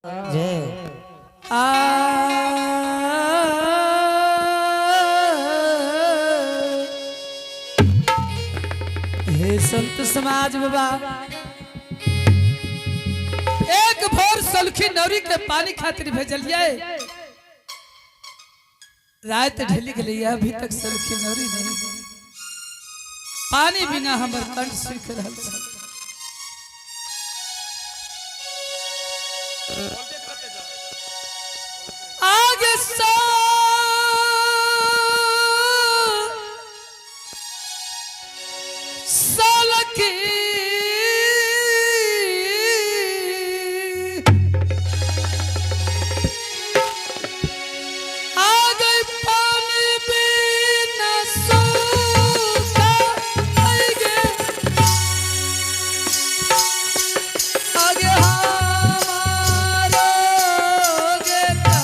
जय आ हे संत समाज बाबा एक भोर सलखी नौरी के पानी खातिर भेजलिए रात ढली के लिए अभी तक सलखी नौरी नहीं पानी बिना हमर कंठ सूख रहल छै। आगे सलखी आगे पानी बिना सूखा आगे आगे हमारो गेता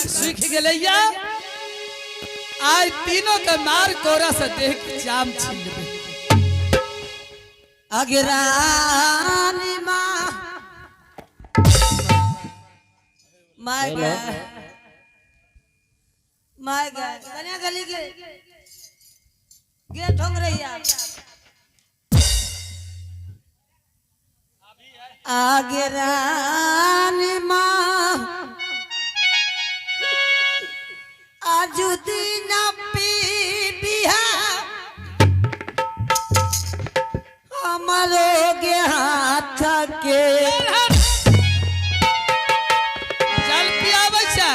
कंठ सूख गलैया आज तीनों के मार कोरा से देख जाम छीन लेबे अगरानी माँ माय गॉड कन्या गली के ठोंग रही अगरानी माँ आजुदीन पी बिहा हमारो के हाथ के चल पियाबै छा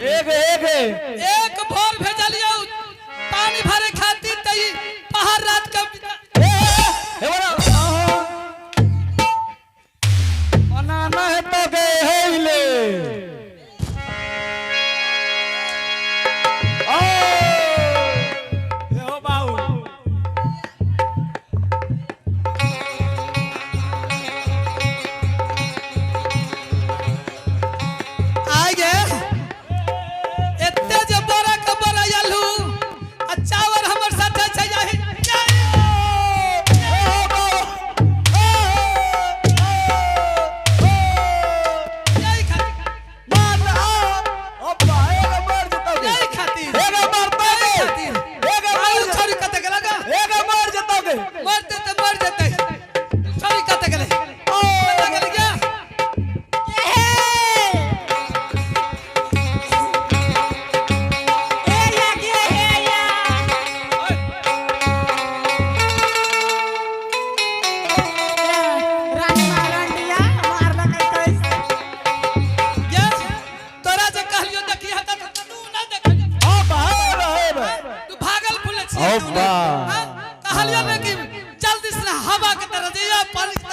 एक भोर भेजलियो पानी भरे खातिर तई पहाड़ रात का बनाना है तो गए हेले ओ हो बाऊ आगे एते जे बड़ा खबर आयलू आ चावल हमर साथे छै जाहि कहलिया ने कि जल्दी से हवा के तरह दिया पानी की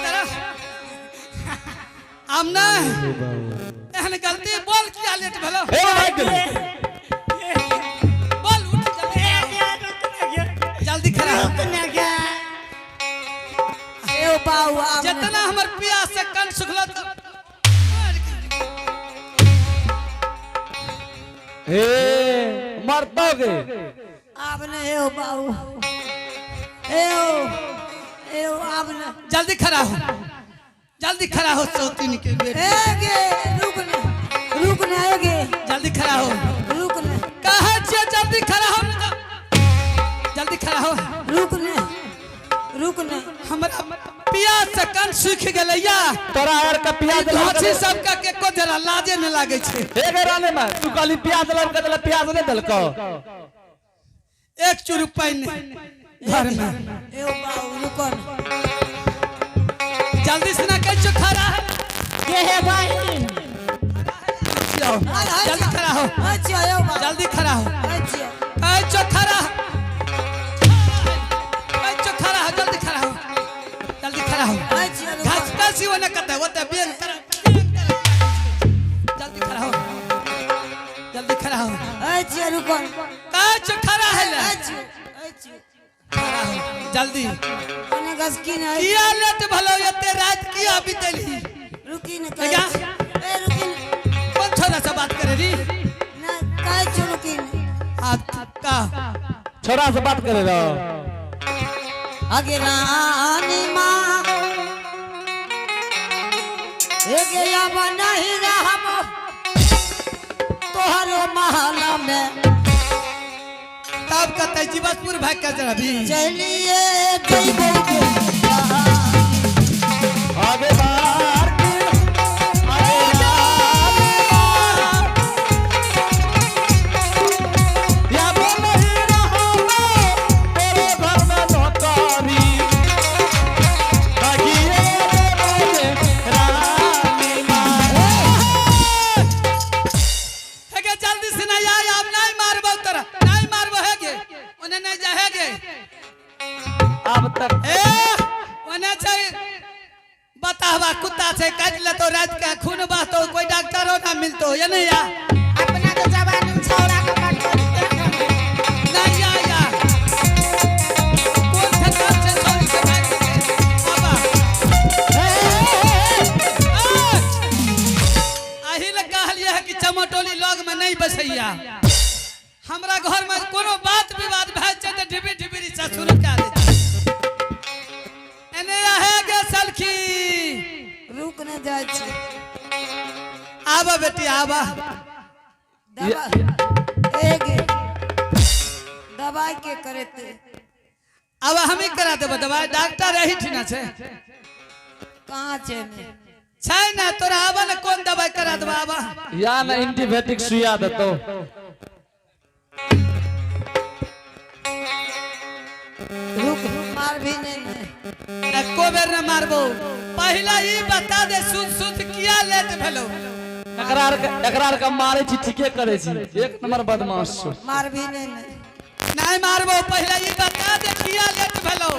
तरह आमना एहन गलती बोल किया लेट भेलो बोल उठ जल्दी खड़ा ए बाऊ जितना हमर प्यास से कन सुखला हे मरतोगे आपने ए बाऊ ए आपने जल्दी खड़ा हो सौतीन के बेटे रुक ना जल्दी खड़ा हो कहा छे जल्दी खड़ा हो रुक ना हमरा प्यास से कन सूख गेलैया तोरा यार का प्याज लाठी सब का के को जरा लाजे न लागे छे एक राने में तू खाली प्याज लग के प्याज नहीं दलको एक चुरु पानी घर में ए बाऊ रुको जल्दी से ना कह चो खड़ा है के है भाई जल्दी खड़ा हो अच्छा ए बाऊ जल्दी खड़ा हो अच्छा कह चो खड़ा जल्दी खड़ा हो घास का सी वाला कता होता बेन कर जल्दी खड़ा हो अच्छा रुको कह चो खड़ा है ले अच्छा खड़ा हो जल्दी कोने गस की ना किया लेट भलो एते रात किया बीतली रुकी न क्या? रुकी कौन छोरा से बात करे री ना काय छो रुकी का छोरा से बात करे रहो आगे रानी माँ एक या नहीं रहम तोहरो महला में तब कते जीवतपुर भाग के जरा भी चलिए जइबो आगे बार अब तक बतावा कुत्ता से काट ले तो रात का खून बहतो कोई डॉक्टर हो ना मिलतो ये नहीं या अपना तो जवान छौड़ा के काट नहीं या कौन सा काम से छोड़ के भाग गए बाबा एही ले कहलिए है कि चमटोली लग में नहीं बसैया। हमरा घर में कोनो बात विवाद भए छै त ढिबी ढिबी सा शुरू कए दे छै। एने आहे गे सलखी रुक न जाय छै। आबा बेटी आबा। दवा एगे दवाई के करते अब हम ही करा देबो दवाई। डॉक्टर यही ठिना छै कहाँ छै ने छै ना तोरा आबा ने कोन दवाई करा देबो आबा। या ना एंटीबायोटिक सुइया देतो। रुक मार भी नहीं एको बेर न मारबो। पहला ई बता दे सुध सुध किया लेट भेलो। एकरार का मारे छी ठीके करे छी। एक नंबर बदमाश छो। मार भी नहीं नहीं मारबो। पहला ई बता दे किया लेट भेलो।